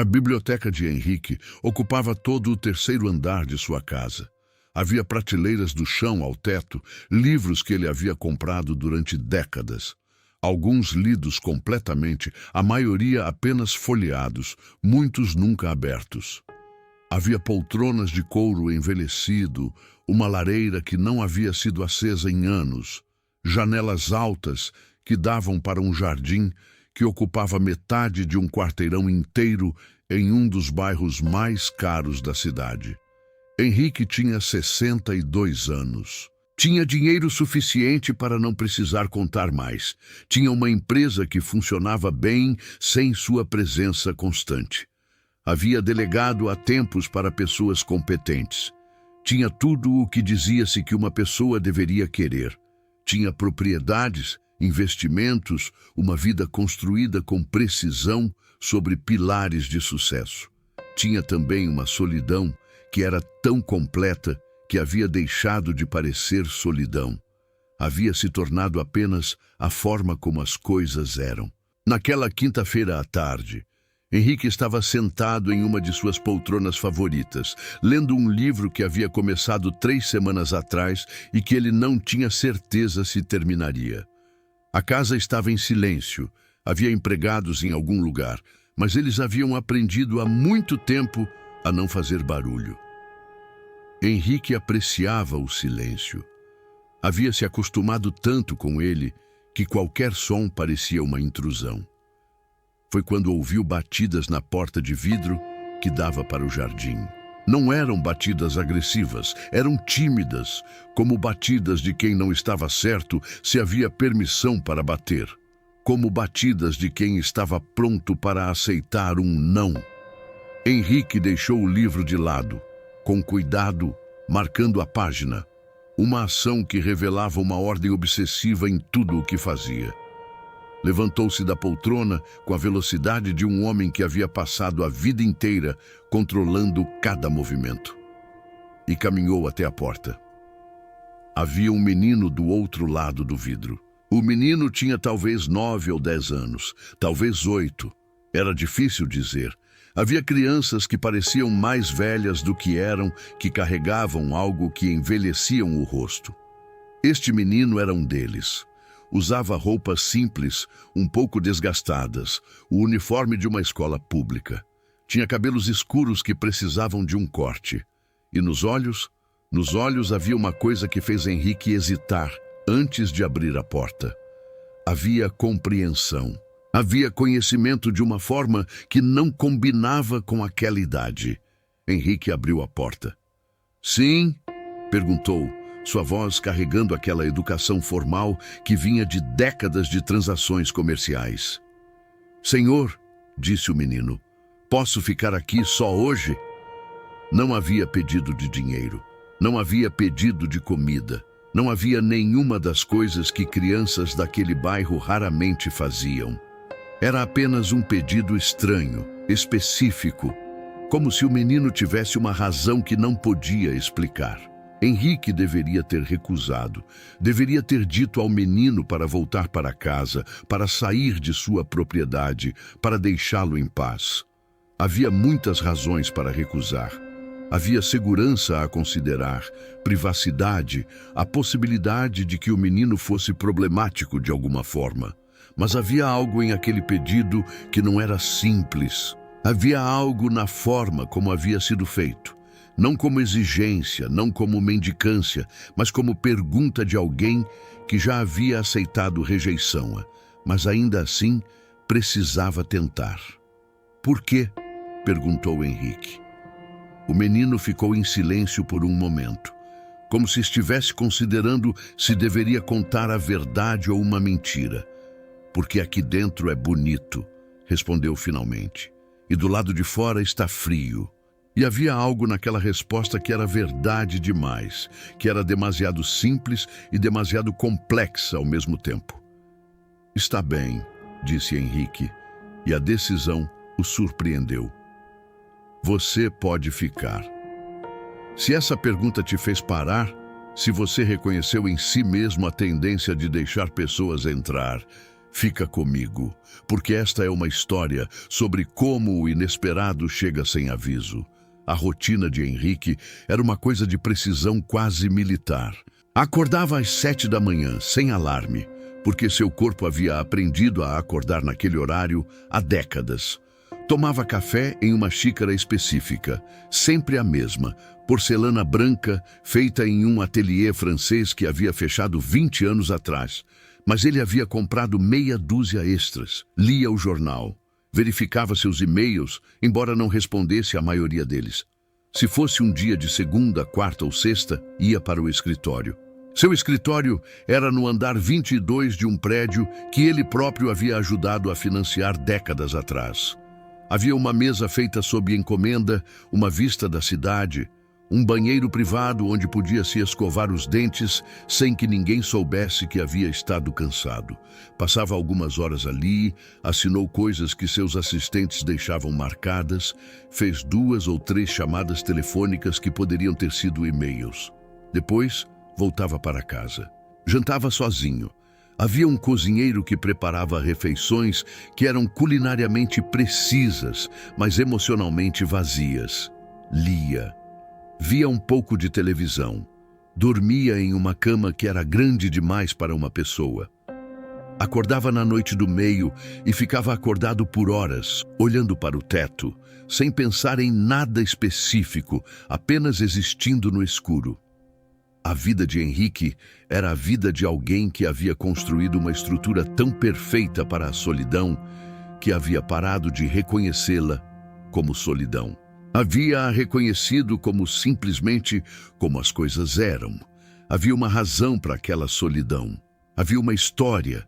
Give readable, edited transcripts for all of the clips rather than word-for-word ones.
A biblioteca de Henrique ocupava todo o terceiro andar de sua casa. Havia prateleiras do chão ao teto, livros que ele havia comprado durante décadas. Alguns lidos completamente, a maioria apenas folheados, muitos nunca abertos. Havia poltronas de couro envelhecido, uma lareira que não havia sido acesa em anos, janelas altas que davam para um jardim que ocupava metade de um quarteirão inteiro em um dos bairros mais caros da cidade. Henrique tinha 62 anos. Tinha dinheiro suficiente para não precisar contar mais. Tinha uma empresa que funcionava bem sem sua presença constante. Havia delegado há tempos para pessoas competentes. Tinha tudo o que dizia-se que uma pessoa deveria querer. Tinha propriedades, investimentos, uma vida construída com precisão sobre pilares de sucesso. Tinha também uma solidão que era tão completa que havia deixado de parecer solidão. Havia se tornado apenas a forma como as coisas eram. Naquela quinta-feira à tarde, Henrique estava sentado em uma de suas poltronas favoritas, lendo um livro que havia começado 3 semanas atrás e que ele não tinha certeza se terminaria. A casa estava em silêncio, havia empregados em algum lugar, mas eles haviam aprendido há muito tempo a não fazer barulho. Henrique apreciava o silêncio. Havia se acostumado tanto com ele que qualquer som parecia uma intrusão. Foi quando ouviu batidas na porta de vidro que dava para o jardim. Não eram batidas agressivas, eram tímidas, como batidas de quem não estava certo se havia permissão para bater, como batidas de quem estava pronto para aceitar um não. Henrique deixou o livro de lado, com cuidado, marcando a página, uma ação que revelava uma ordem obsessiva em tudo o que fazia. Levantou-se da poltrona com a velocidade de um homem que havia passado a vida inteira controlando cada movimento. E caminhou até a porta. Havia um menino do outro lado do vidro. O menino tinha talvez 9 ou 10 anos, talvez 8. Era difícil dizer. Havia crianças que pareciam mais velhas do que eram, que carregavam algo que envelheciam o rosto. Este menino era um deles. Usava roupas simples, um pouco desgastadas, o uniforme de uma escola pública. Tinha cabelos escuros que precisavam de um corte. E nos olhos havia uma coisa que fez Henrique hesitar antes de abrir a porta. Havia compreensão. Havia conhecimento de uma forma que não combinava com aquela idade. Henrique abriu a porta. "Sim?" perguntou, sua voz carregando aquela educação formal que vinha de décadas de transações comerciais. "Senhor", disse o menino, "posso ficar aqui só hoje?" Não havia pedido de dinheiro, não havia pedido de comida, não havia nenhuma das coisas que crianças daquele bairro raramente faziam. Era apenas um pedido estranho, específico, como se o menino tivesse uma razão que não podia explicar. Henrique deveria ter recusado, deveria ter dito ao menino para voltar para casa, para sair de sua propriedade, para deixá-lo em paz. Havia muitas razões para recusar. Havia segurança a considerar, privacidade, a possibilidade de que o menino fosse problemático de alguma forma. Mas havia algo em aquele pedido que não era simples. Havia algo na forma como havia sido feito. Não como exigência, não como mendicância, mas como pergunta de alguém que já havia aceitado rejeição, mas ainda assim precisava tentar. "Por quê?" perguntou Henrique. O menino ficou em silêncio por um momento, como se estivesse considerando se deveria contar a verdade ou uma mentira. "Porque aqui dentro é bonito", respondeu finalmente, "e do lado de fora está frio." E havia algo naquela resposta que era verdade demais, que era demasiado simples e demasiado complexa ao mesmo tempo. "Está bem", disse Henrique, e a decisão o surpreendeu. "Você pode ficar." Se essa pergunta te fez parar, se você reconheceu em si mesmo a tendência de deixar pessoas entrar, Fica comigo, porque esta é uma história sobre como o inesperado chega sem aviso. A rotina de Henrique era uma coisa de precisão quase militar. Acordava às 7 da manhã, sem alarme, porque seu corpo havia aprendido a acordar naquele horário há décadas. Tomava café em uma xícara específica, sempre a mesma, porcelana branca, feita em um ateliê francês que havia fechado 20 anos atrás. Mas ele havia comprado meia dúzia extras, lia o jornal, verificava seus e-mails, embora não respondesse à maioria deles. Se fosse um dia de segunda, quarta ou sexta, ia para o escritório. Seu escritório era no andar 22 de um prédio que ele próprio havia ajudado a financiar décadas atrás. Havia uma mesa feita sob encomenda, uma vista da cidade, um banheiro privado onde podia se escovar os dentes sem que ninguém soubesse que havia estado cansado. Passava algumas horas ali, assinou coisas que seus assistentes deixavam marcadas, fez 2 ou 3 chamadas telefônicas que poderiam ter sido e-mails. Depois, voltava para casa. Jantava sozinho. Havia um cozinheiro que preparava refeições que eram culinariamente precisas, mas emocionalmente vazias. Lia. Via um pouco de televisão. Dormia em uma cama que era grande demais para uma pessoa. Acordava na noite do meio e ficava acordado por horas, olhando para o teto, sem pensar em nada específico, apenas existindo no escuro. A vida de Henrique era a vida de alguém que havia construído uma estrutura tão perfeita para a solidão que havia parado de reconhecê-la como solidão. Havia-a reconhecido como simplesmente como as coisas eram. Havia uma razão para aquela solidão. Havia uma história,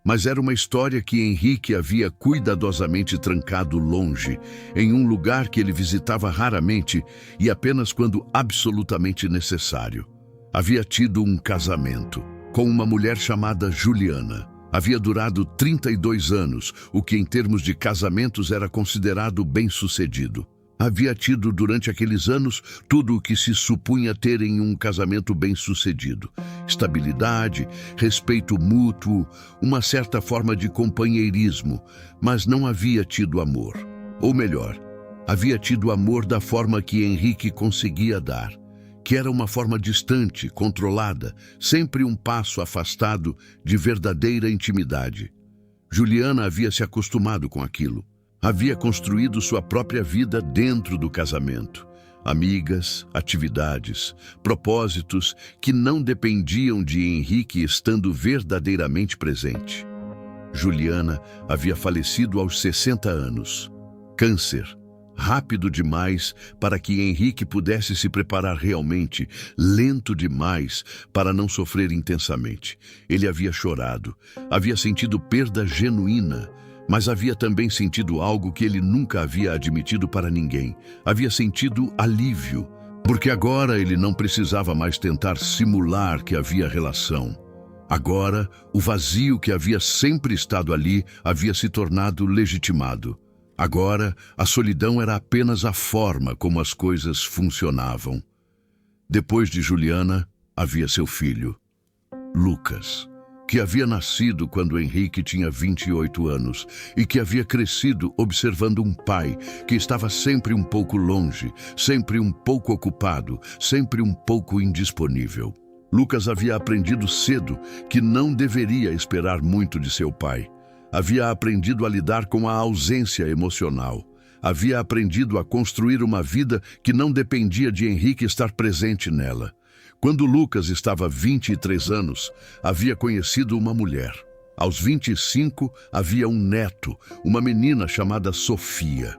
mas era uma história que Henrique havia cuidadosamente trancado longe, em um lugar que ele visitava raramente e apenas quando absolutamente necessário. Havia tido um casamento com uma mulher chamada Juliana. Havia durado 32 anos, o que em termos de casamentos era considerado bem-sucedido. Havia tido durante aqueles anos tudo o que se supunha ter em um casamento bem-sucedido: estabilidade, respeito mútuo, uma certa forma de companheirismo, mas não havia tido amor. Ou melhor, havia tido amor da forma que Henrique conseguia dar, que era uma forma distante, controlada, sempre um passo afastado de verdadeira intimidade. Juliana havia se acostumado com aquilo. Havia construído sua própria vida dentro do casamento. Amigas, atividades, propósitos que não dependiam de Henrique estando verdadeiramente presente. Juliana havia falecido aos 60 anos. Câncer, rápido demais para que Henrique pudesse se preparar realmente, lento demais para não sofrer intensamente. Ele havia chorado, havia sentido perda genuína, mas havia também sentido algo que ele nunca havia admitido para ninguém. Havia sentido alívio, porque agora ele não precisava mais tentar simular que havia relação. Agora, o vazio que havia sempre estado ali havia se tornado legitimado. Agora, a solidão era apenas a forma como as coisas funcionavam. Depois de Juliana, havia seu filho, Lucas, que havia nascido quando Henrique tinha 28 anos e que havia crescido observando um pai que estava sempre um pouco longe, sempre um pouco ocupado, sempre um pouco indisponível. Lucas havia aprendido cedo que não deveria esperar muito de seu pai. Havia aprendido a lidar com a ausência emocional. Havia aprendido a construir uma vida que não dependia de Henrique estar presente nela. Quando Lucas estava 23 anos, havia conhecido uma mulher. Aos 25, havia um neto, uma menina chamada Sofia.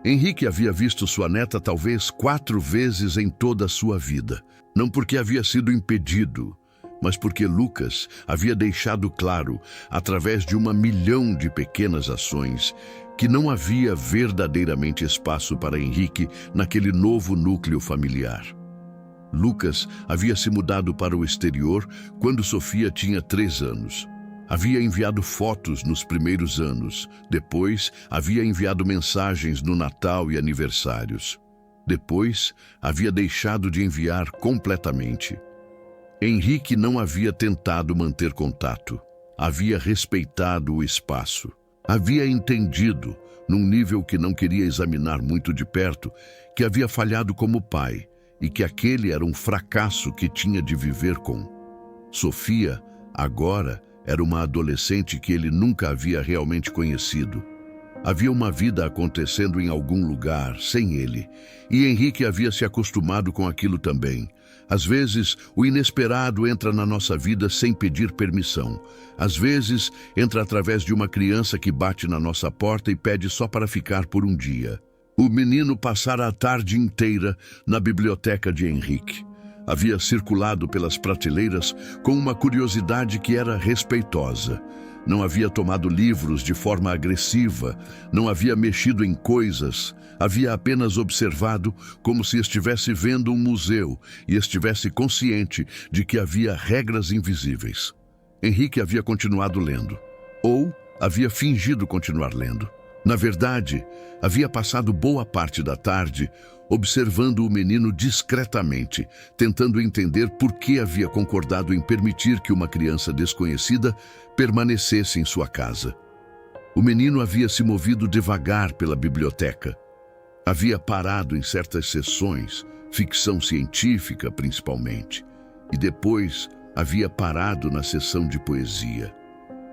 Henrique havia visto sua neta talvez 4 vezes em toda a sua vida. Não porque havia sido impedido, mas porque Lucas havia deixado claro, através de 1 milhão de pequenas ações, que não havia verdadeiramente espaço para Henrique naquele novo núcleo familiar. Lucas havia se mudado para o exterior quando Sofia tinha 3 anos. Havia enviado fotos nos primeiros anos. Depois, havia enviado mensagens no Natal e aniversários. Depois, havia deixado de enviar completamente. Henrique não havia tentado manter contato. havia respeitado o espaço. Havia entendido, num nível que não queria examinar muito de perto, que havia falhado como pai e que aquele era um fracasso que tinha de viver com. Sofia, agora, era uma adolescente que ele nunca havia realmente conhecido. Havia uma vida acontecendo em algum lugar, sem ele, e Henrique havia se acostumado com aquilo também. Às vezes, o inesperado entra na nossa vida sem pedir permissão. Às vezes, entra através de uma criança que bate na nossa porta e pede só para ficar por um dia. O menino passara a tarde inteira na biblioteca de Henrique. Havia circulado pelas prateleiras com uma curiosidade que era respeitosa. Não havia tomado livros de forma agressiva, não havia mexido em coisas, havia apenas observado como se estivesse vendo um museu e estivesse consciente de que havia regras invisíveis. Henrique havia continuado lendo, ou havia fingido continuar lendo. Na verdade, havia passado boa parte da tarde observando o menino discretamente, tentando entender por que havia concordado em permitir que uma criança desconhecida permanecesse em sua casa. O menino havia se movido devagar pela biblioteca. Havia parado em certas sessões, ficção científica principalmente, e depois havia parado na sessão de poesia.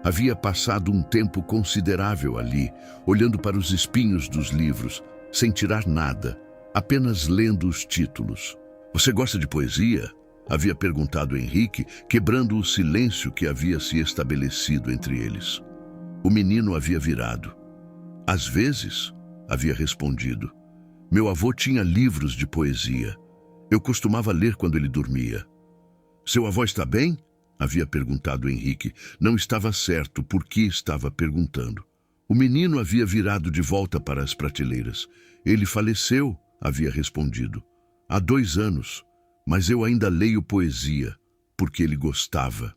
Havia passado um tempo considerável ali, olhando para os espinhos dos livros, sem tirar nada, apenas lendo os títulos. "Você gosta de poesia?" havia perguntado Henrique, quebrando o silêncio que havia se estabelecido entre eles. O menino havia virado. "Às vezes", havia respondido. "Meu avô tinha livros de poesia. Eu costumava ler quando ele dormia." "Seu avô está bem?" havia perguntado Henrique. Não estava certo por que estava perguntando. O menino havia virado de volta para as prateleiras. "Ele faleceu", havia respondido. "Há 2 anos, mas eu ainda leio poesia, porque ele gostava."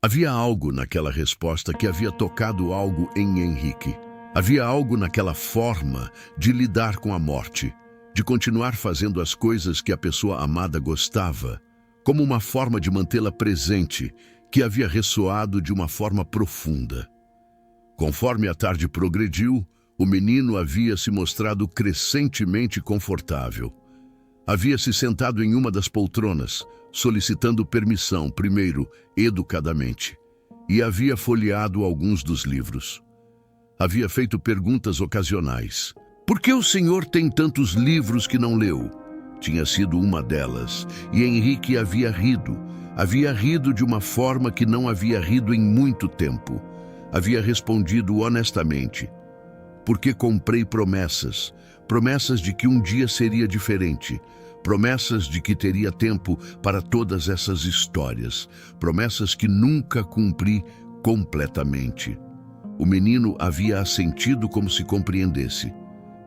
Havia algo naquela resposta que havia tocado algo em Henrique. Havia algo naquela forma de lidar com a morte, de continuar fazendo as coisas que a pessoa amada gostava, como uma forma de mantê-la presente, que havia ressoado de uma forma profunda. Conforme a tarde progrediu, o menino havia se mostrado crescentemente confortável. Havia se sentado em uma das poltronas, solicitando permissão, primeiro, educadamente, e havia folheado alguns dos livros. Havia feito perguntas ocasionais. "Por que o senhor tem tantos livros que não leu?" Tinha sido uma delas, e Henrique havia rido. Havia rido de uma forma que não havia rido em muito tempo. Havia respondido honestamente: "Porque comprei promessas, promessas de que um dia seria diferente, promessas de que teria tempo para todas essas histórias, promessas que nunca cumpri completamente." O menino havia assentido como se compreendesse.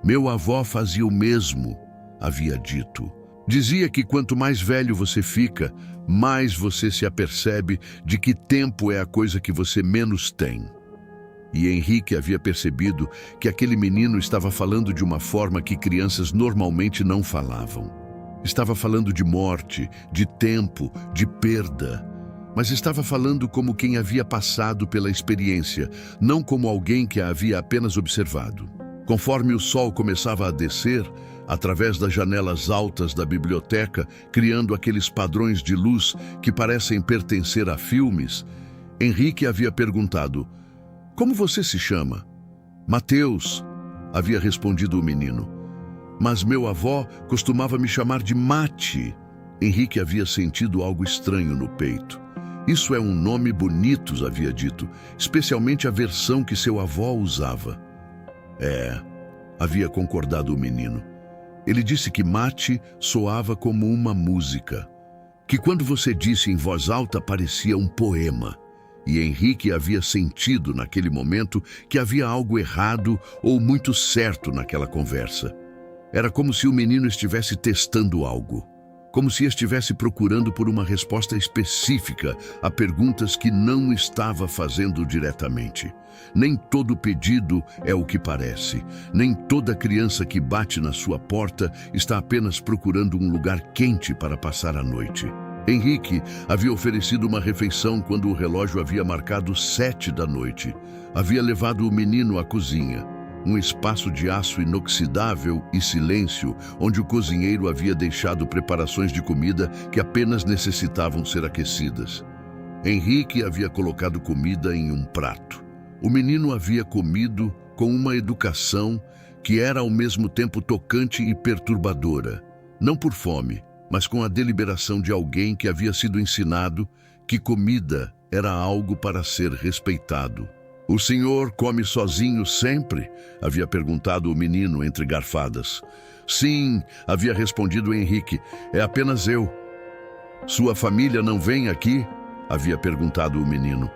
"Meu avô fazia o mesmo", havia dito. Dizia que quanto mais velho você fica, mais você se apercebe de que tempo é a coisa que você menos tem. E Henrique havia percebido que aquele menino estava falando de uma forma que crianças normalmente não falavam. Estava falando de morte, de tempo, de perda, mas estava falando como quem havia passado pela experiência, não como alguém que a havia apenas observado. Conforme o sol começava a descer, através das janelas altas da biblioteca, criando aqueles padrões de luz que parecem pertencer a filmes, Henrique havia perguntado: "Como você se chama?" "Mateus", havia respondido o menino. "Mas meu avô costumava me chamar de Mate." Henrique havia sentido algo estranho no peito. "Isso é um nome bonito", havia dito, especialmente a versão que seu avô usava. "É", havia concordado o menino. Ele disse que Mate soava como uma música, que quando você disse em voz alta parecia um poema. E Henrique havia sentido naquele momento que havia algo errado ou muito certo naquela conversa. Era como se o menino estivesse testando algo, como se estivesse procurando por uma resposta específica a perguntas que não estava fazendo diretamente. Nem todo pedido é o que parece. Nem toda criança que bate na sua porta está apenas procurando um lugar quente para passar a noite. Henrique havia oferecido uma refeição quando o relógio havia marcado 7 da noite. Havia levado o menino à cozinha, um espaço de aço inoxidável e silêncio, onde o cozinheiro havia deixado preparações de comida que apenas necessitavam ser aquecidas. Henrique havia colocado comida em um prato. O menino havia comido com uma educação que era ao mesmo tempo tocante e perturbadora, não por fome, mas com a deliberação de alguém que havia sido ensinado que comida era algo para ser respeitado. "O senhor come sozinho sempre?" havia perguntado o menino entre garfadas. "Sim", havia respondido Henrique, "é apenas eu." "Sua família não vem aqui?" havia perguntado o menino.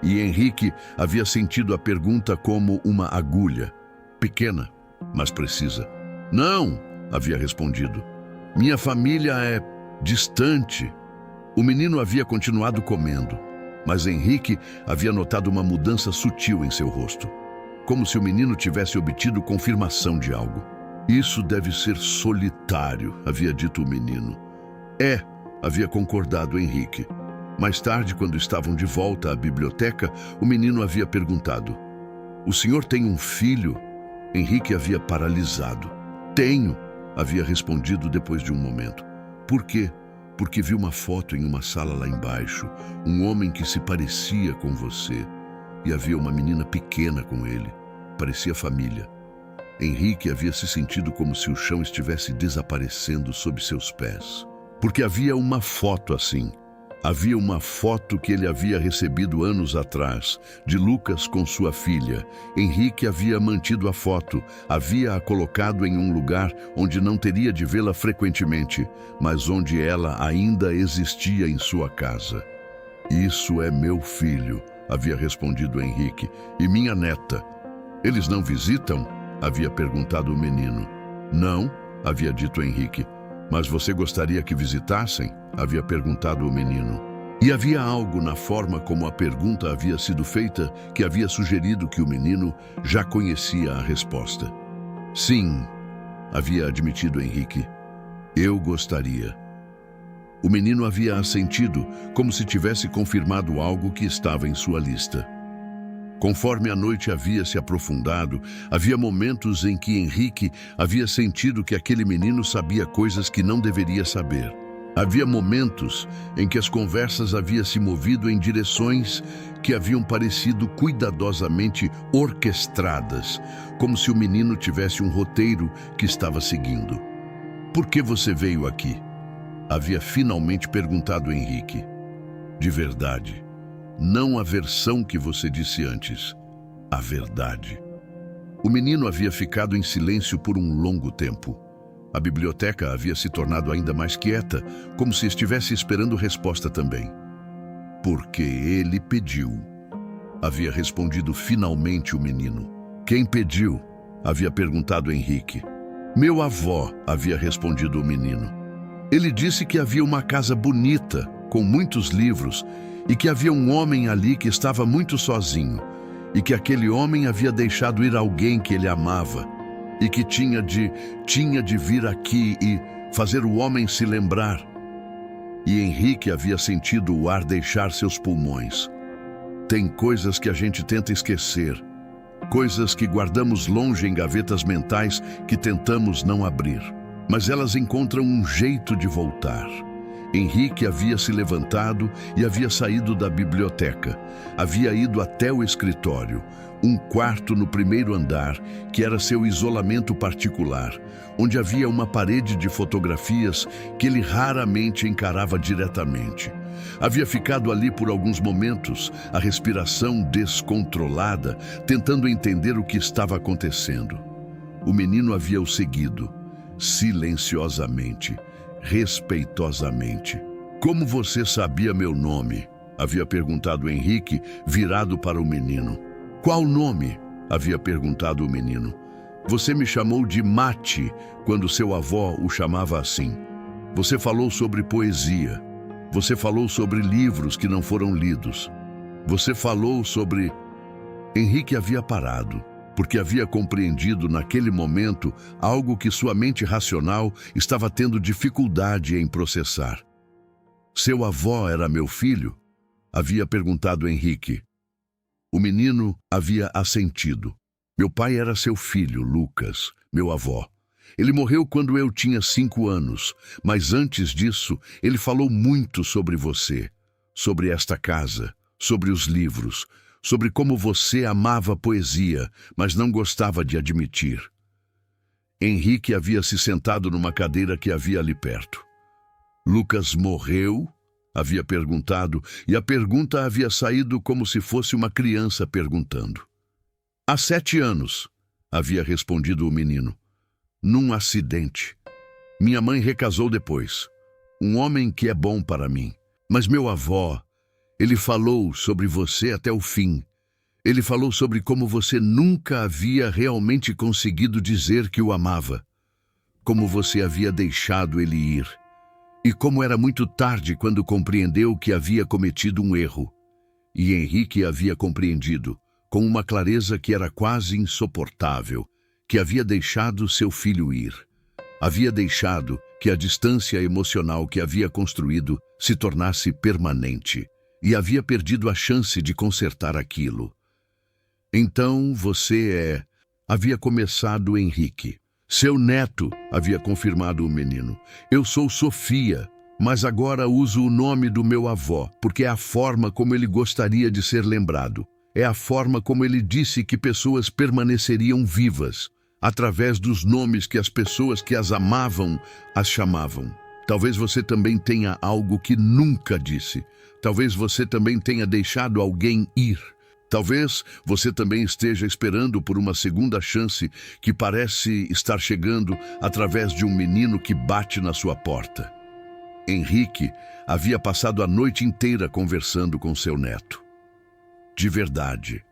E Henrique havia sentido a pergunta como uma agulha, pequena, mas precisa. "Não", havia respondido. "Minha família é distante." O menino havia continuado comendo, mas Henrique havia notado uma mudança sutil em seu rosto, como se o menino tivesse obtido confirmação de algo. "Isso deve ser solitário", havia dito o menino. "É", havia concordado Henrique. Mais tarde, quando estavam de volta à biblioteca, o menino havia perguntado: "O senhor tem um filho?" Henrique havia paralisado. "Tenho", havia respondido depois de um momento. "Por quê?" "Porque vi uma foto em uma sala lá embaixo, um homem que se parecia com você, e havia uma menina pequena com ele. Parecia família." Henrique havia se sentido como se o chão estivesse desaparecendo sob seus pés. Porque havia uma foto assim. Havia uma foto que ele havia recebido anos atrás, de Lucas com sua filha. Henrique havia mantido a foto, havia-a colocado em um lugar onde não teria de vê-la frequentemente, mas onde ela ainda existia em sua casa. "Isso é meu filho", havia respondido Henrique, "e minha neta." "Eles não visitam?" havia perguntado o menino. "Não", havia dito Henrique. "Mas você gostaria que visitassem?" havia perguntado o menino. E havia algo na forma como a pergunta havia sido feita que havia sugerido que o menino já conhecia a resposta. "Sim", havia admitido Henrique. "Eu gostaria." O menino havia assentido, como se tivesse confirmado algo que estava em sua lista. Conforme a noite havia se aprofundado, havia momentos em que Henrique havia sentido que aquele menino sabia coisas que não deveria saber. Havia momentos em que as conversas haviam se movido em direções que haviam parecido cuidadosamente orquestradas, como se o menino tivesse um roteiro que estava seguindo. "Por que você veio aqui?" havia finalmente perguntado Henrique. "De verdade. Não a versão que você disse antes. A verdade." O menino havia ficado em silêncio por um longo tempo. A biblioteca havia se tornado ainda mais quieta, como se estivesse esperando resposta também. "Porque ele pediu", havia respondido finalmente o menino. "Quem pediu?" havia perguntado Henrique. "Meu avô", havia respondido o menino. "Ele disse que havia uma casa bonita, com muitos livros, e que havia um homem ali que estava muito sozinho, e que aquele homem havia deixado ir alguém que ele amava, e que tinha de vir aqui e fazer o homem se lembrar." E Henrique havia sentido o ar deixar seus pulmões. Tem coisas que a gente tenta esquecer, coisas que guardamos longe em gavetas mentais que tentamos não abrir, mas elas encontram um jeito de voltar. Henrique havia se levantado e havia saído da biblioteca. Havia ido até o escritório, um quarto no primeiro andar, que era seu isolamento particular, onde havia uma parede de fotografias que ele raramente encarava diretamente. Havia ficado ali por alguns momentos, a respiração descontrolada, tentando entender o que estava acontecendo. O menino havia o seguido, silenciosamente, respeitosamente. "Como você sabia meu nome?" havia perguntado Henrique, virado para o menino. "Qual nome?" havia perguntado o menino. "Você me chamou de Mate quando seu avô o chamava assim. Você falou sobre poesia. Você falou sobre livros que não foram lidos. Você falou sobre..." Henrique havia parado, porque havia compreendido naquele momento algo que sua mente racional estava tendo dificuldade em processar. Seu avô era meu filho? Havia perguntado Henrique. O menino havia assentido. Meu pai era seu filho, Lucas, meu avô. Ele morreu quando eu tinha 5 anos, mas antes disso, ele falou muito sobre você, sobre esta casa, sobre os livros, sobre como você amava poesia, mas não gostava de admitir. Henrique havia se sentado numa cadeira que havia ali perto. Lucas morreu? Havia perguntado, e a pergunta havia saído como se fosse uma criança perguntando. Há 7 anos, havia respondido o menino. Num acidente. Minha mãe recasou depois. Um homem que é bom para mim. Mas meu avô, ele falou sobre você até o fim. Ele falou sobre como você nunca havia realmente conseguido dizer que o amava. Como você havia deixado ele ir. E como era muito tarde quando compreendeu que havia cometido um erro. E Henrique havia compreendido, com uma clareza que era quase insuportável, que havia deixado seu filho ir. Havia deixado que a distância emocional que havia construído se tornasse permanente, e havia perdido a chance de consertar aquilo. Então você havia começado Henrique. Seu neto, havia confirmado o menino. Eu sou Sofia, mas agora uso o nome do meu avô, porque é a forma como ele gostaria de ser lembrado. É a forma como ele disse que pessoas permaneceriam vivas, através dos nomes que as pessoas que as amavam as chamavam. Talvez você também tenha algo que nunca disse. Talvez você também tenha deixado alguém ir. Talvez você também esteja esperando por uma segunda chance que parece estar chegando através de um menino que bate na sua porta. Henrique havia passado a noite inteira conversando com seu neto. De verdade.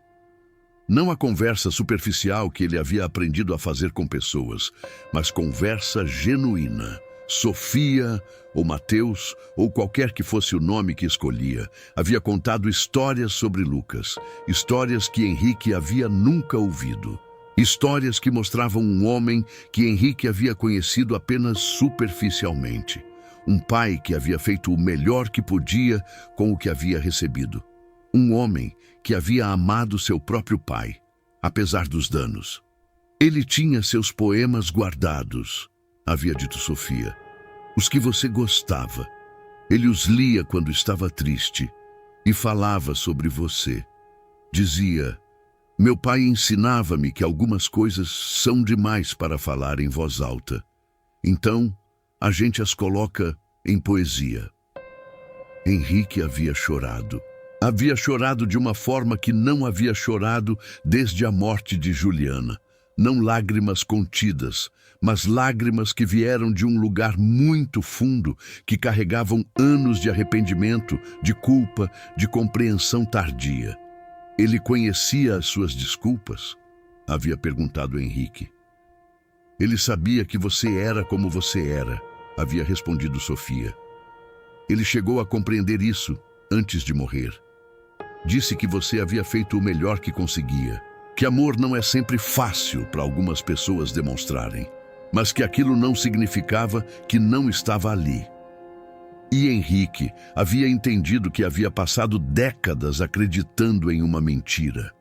Não a conversa superficial que ele havia aprendido a fazer com pessoas, mas conversa genuína. Sofia, ou Mateus, ou qualquer que fosse o nome que escolhia, havia contado histórias sobre Lucas, histórias que Henrique havia nunca ouvido. Histórias que mostravam um homem que Henrique havia conhecido apenas superficialmente. Um pai que havia feito o melhor que podia com o que havia recebido. Um homem que havia amado seu próprio pai, apesar dos danos. Ele tinha seus poemas guardados, havia dito Sofia. Os que você gostava. Ele os lia quando estava triste e falava sobre você. Dizia, meu pai ensinava-me que algumas coisas são demais para falar em voz alta. Então, a gente as coloca em poesia. Henrique havia chorado. Havia chorado de uma forma que não havia chorado desde a morte de Juliana. Não lágrimas contidas, mas lágrimas que vieram de um lugar muito fundo, que carregavam anos de arrependimento, de culpa, de compreensão tardia. Ele conhecia as suas desculpas? Havia perguntado Henrique. Ele sabia que você era como você era, havia respondido Sofia. Ele chegou a compreender isso antes de morrer. Disse que você havia feito o melhor que conseguia, que amor não é sempre fácil para algumas pessoas demonstrarem, mas que aquilo não significava que não estava ali. E Henrique havia entendido que havia passado décadas acreditando em uma mentira.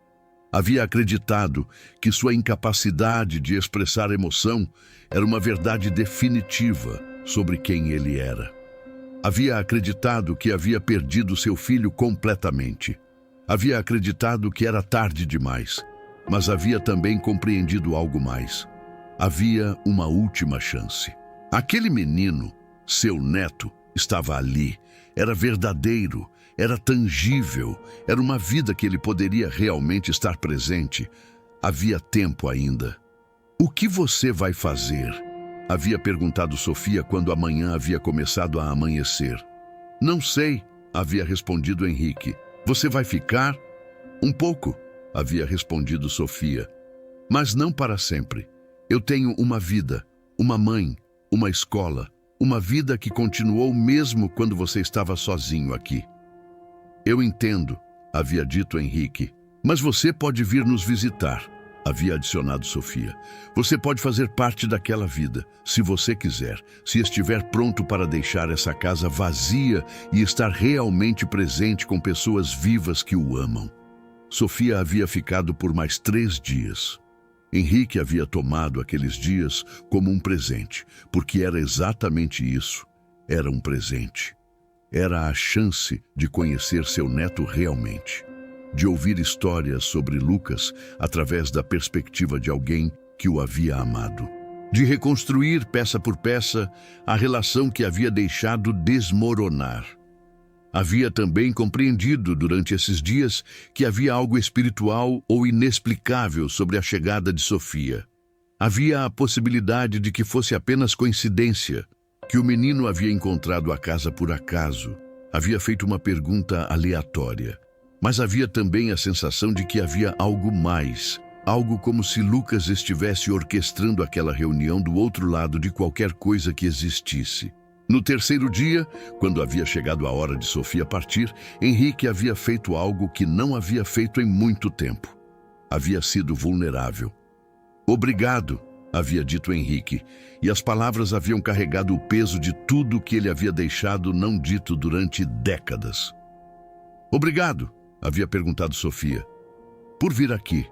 Havia acreditado que sua incapacidade de expressar emoção era uma verdade definitiva sobre quem ele era. Havia acreditado que havia perdido seu filho completamente. Havia acreditado que era tarde demais, mas havia também compreendido algo mais. Havia uma última chance. Aquele menino, seu neto, estava ali. Era verdadeiro, era tangível, era uma vida que ele poderia realmente estar presente. Havia tempo ainda. O que você vai fazer? Havia perguntado Sofia quando a manhã havia começado a amanhecer. Não sei, havia respondido Henrique. Você vai ficar? Um pouco, havia respondido Sofia. Mas não para sempre. Eu tenho uma vida, uma mãe, uma escola, uma vida que continuou mesmo quando você estava sozinho aqui. Eu entendo, havia dito Henrique, mas você pode vir nos visitar. havia adicionado Sofia. Você pode fazer parte daquela vida, se você quiser, se estiver pronto para deixar essa casa vazia e estar realmente presente com pessoas vivas que o amam. Sofia havia ficado por mais 3 dias. Henrique havia tomado aqueles dias como um presente, porque era exatamente isso. Era um presente. Era a chance de conhecer seu neto realmente, de ouvir histórias sobre Lucas através da perspectiva de alguém que o havia amado, de reconstruir peça por peça a relação que havia deixado desmoronar. Havia também compreendido durante esses dias que havia algo espiritual ou inexplicável sobre a chegada de Sofia. Havia a possibilidade de que fosse apenas coincidência, que o menino havia encontrado a casa por acaso, havia feito uma pergunta aleatória. Mas havia também a sensação de que havia algo mais, algo como se Lucas estivesse orquestrando aquela reunião do outro lado de qualquer coisa que existisse. No 3º dia, quando havia chegado a hora de Sofia partir, Henrique havia feito algo que não havia feito em muito tempo. Havia sido vulnerável. Obrigado, havia dito Henrique, e as palavras haviam carregado o peso de tudo que ele havia deixado não dito durante décadas. Obrigado, havia perguntado Sofia, por vir aqui,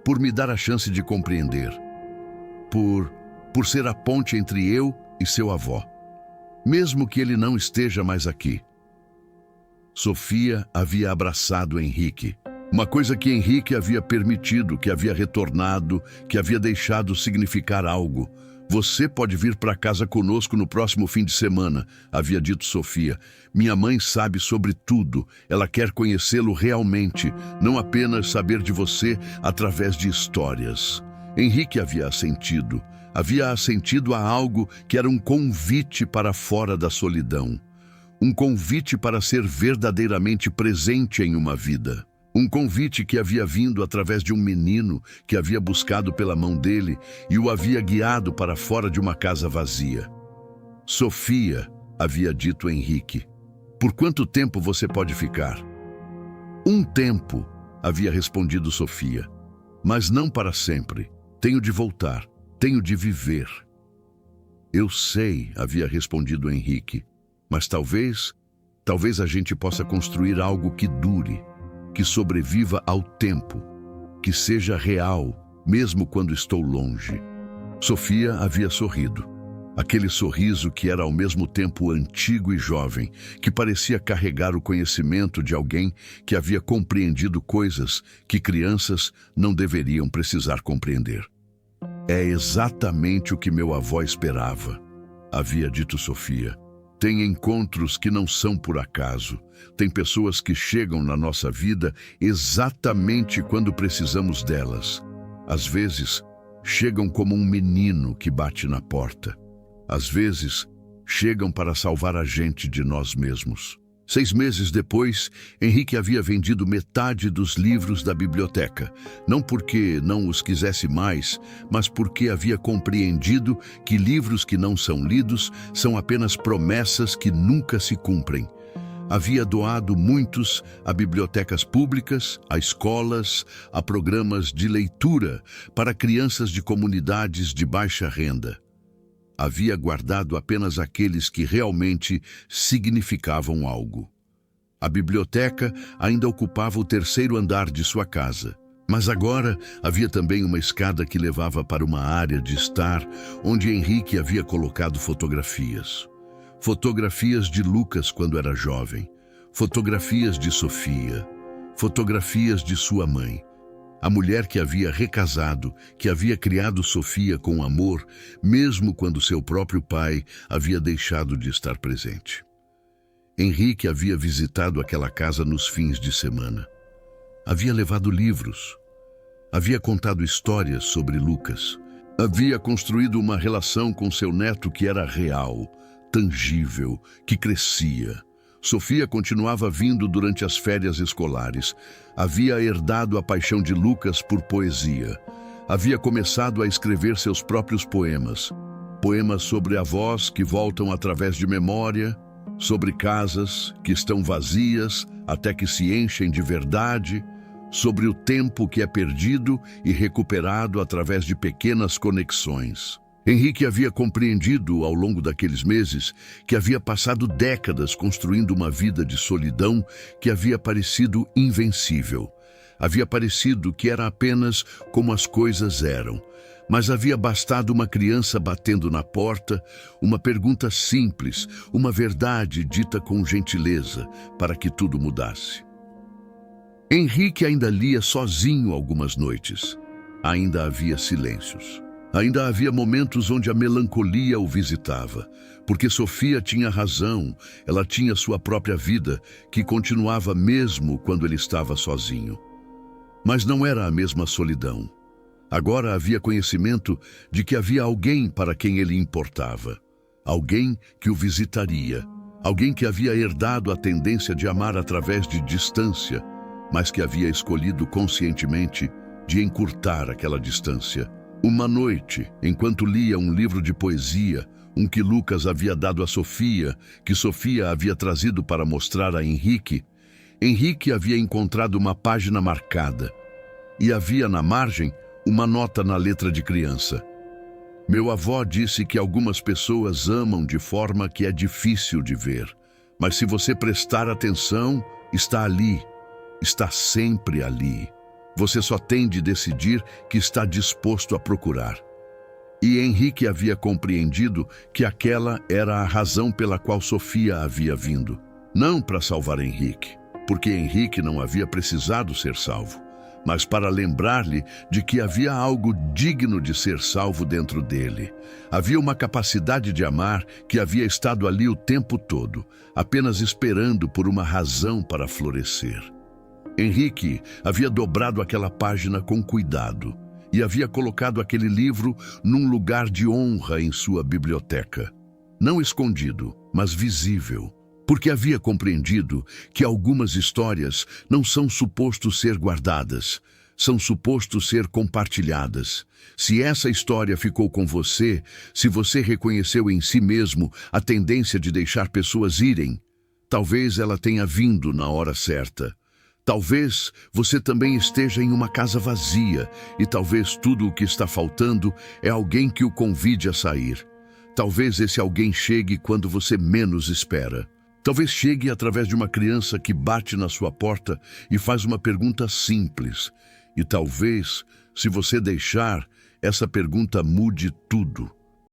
por me dar a chance de compreender, por ser a ponte entre eu e seu avô. Mesmo que ele não esteja mais aqui. Sofia havia abraçado Henrique. Uma coisa que Henrique havia permitido, que havia retornado, que havia deixado significar algo. Você pode vir para casa conosco no próximo fim de semana, havia dito Sofia. Minha mãe sabe sobre tudo. Ela quer conhecê-lo realmente, não apenas saber de você através de histórias. Henrique havia assentido. Havia assentido a algo que era um convite para fora da solidão. Um convite para ser verdadeiramente presente em uma vida. Um convite que havia vindo através de um menino que havia buscado pela mão dele e o havia guiado para fora de uma casa vazia. Sofia, havia dito Henrique, por quanto tempo você pode ficar? Um tempo, havia respondido Sofia, mas não para sempre. Tenho de voltar. Tenho de viver. Eu sei, havia respondido Henrique, mas talvez a gente possa construir algo que dure, que sobreviva ao tempo, que seja real, mesmo quando estou longe. Sofia havia sorrido. Aquele sorriso que era ao mesmo tempo antigo e jovem, que parecia carregar o conhecimento de alguém que havia compreendido coisas que crianças não deveriam precisar compreender. É exatamente o que meu avô esperava, havia dito Sofia. Tem encontros que não são por acaso. Tem pessoas que chegam na nossa vida exatamente quando precisamos delas. Às vezes, chegam como um menino que bate na porta. Às vezes, chegam para salvar a gente de nós mesmos. 6 meses depois, Henrique havia vendido metade dos livros da biblioteca, não porque não os quisesse mais, mas porque havia compreendido que livros que não são lidos são apenas promessas que nunca se cumprem. Havia doado muitos a bibliotecas públicas, a escolas, a programas de leitura para crianças de comunidades de baixa renda. Havia guardado apenas aqueles que realmente significavam algo. A biblioteca ainda ocupava o 3º andar de sua casa, mas agora havia também uma escada que levava para uma área de estar onde Henrique havia colocado fotografias. Fotografias de Lucas quando era jovem, fotografias de Sofia, fotografias de sua mãe. A mulher que havia recasado, que havia criado Sofia com amor, mesmo quando seu próprio pai havia deixado de estar presente. Henrique havia visitado aquela casa nos fins de semana. Havia levado livros. Havia contado histórias sobre Lucas. Havia construído uma relação com seu neto que era real, tangível, que crescia. Sofia continuava vindo durante as férias escolares. Havia herdado a paixão de Lucas por poesia. Havia começado a escrever seus próprios poemas. Poemas sobre avós que voltam através de memória, sobre casas que estão vazias até que se enchem de verdade, sobre o tempo que é perdido e recuperado através de pequenas conexões. Henrique havia compreendido, ao longo daqueles meses, que havia passado décadas construindo uma vida de solidão que havia parecido invencível. Havia parecido que era apenas como as coisas eram. Mas havia bastado uma criança batendo na porta, uma pergunta simples, uma verdade dita com gentileza, para que tudo mudasse. Henrique ainda lia sozinho algumas noites. Ainda havia silêncios. Ainda havia momentos onde a melancolia o visitava, porque Sofia tinha razão, ela tinha sua própria vida, que continuava mesmo quando ele estava sozinho. Mas não era a mesma solidão. Agora havia conhecimento de que havia alguém para quem ele importava. Alguém que o visitaria. Alguém que havia herdado a tendência de amar através de distância, mas que havia escolhido conscientemente de encurtar aquela distância. Uma noite, enquanto lia um livro de poesia, um que Lucas havia dado a Sofia, que Sofia havia trazido para mostrar a Henrique, Henrique havia encontrado uma página marcada. E havia na margem uma nota na letra de criança. Meu avô disse que algumas pessoas amam de forma que é difícil de ver. Mas se você prestar atenção, está ali. Está sempre ali. Você só tem de decidir que está disposto a procurar. E Henrique havia compreendido que aquela era a razão pela qual Sofia havia vindo. Não para salvar Henrique, porque Henrique não havia precisado ser salvo, mas para lembrar-lhe de que havia algo digno de ser salvo dentro dele. Havia uma capacidade de amar que havia estado ali o tempo todo, apenas esperando por uma razão para florescer. Henrique havia dobrado aquela página com cuidado e havia colocado aquele livro num lugar de honra em sua biblioteca. Não escondido, mas visível, porque havia compreendido que algumas histórias não são supostos ser guardadas, são supostos ser compartilhadas. Se essa história ficou com você, se você reconheceu em si mesmo a tendência de deixar pessoas irem, talvez ela tenha vindo na hora certa. Talvez você também esteja em uma casa vazia e talvez tudo o que está faltando é alguém que o convide a sair. Talvez esse alguém chegue quando você menos espera. Talvez chegue através de uma criança que bate na sua porta e faz uma pergunta simples. E talvez, se você deixar, essa pergunta mude tudo.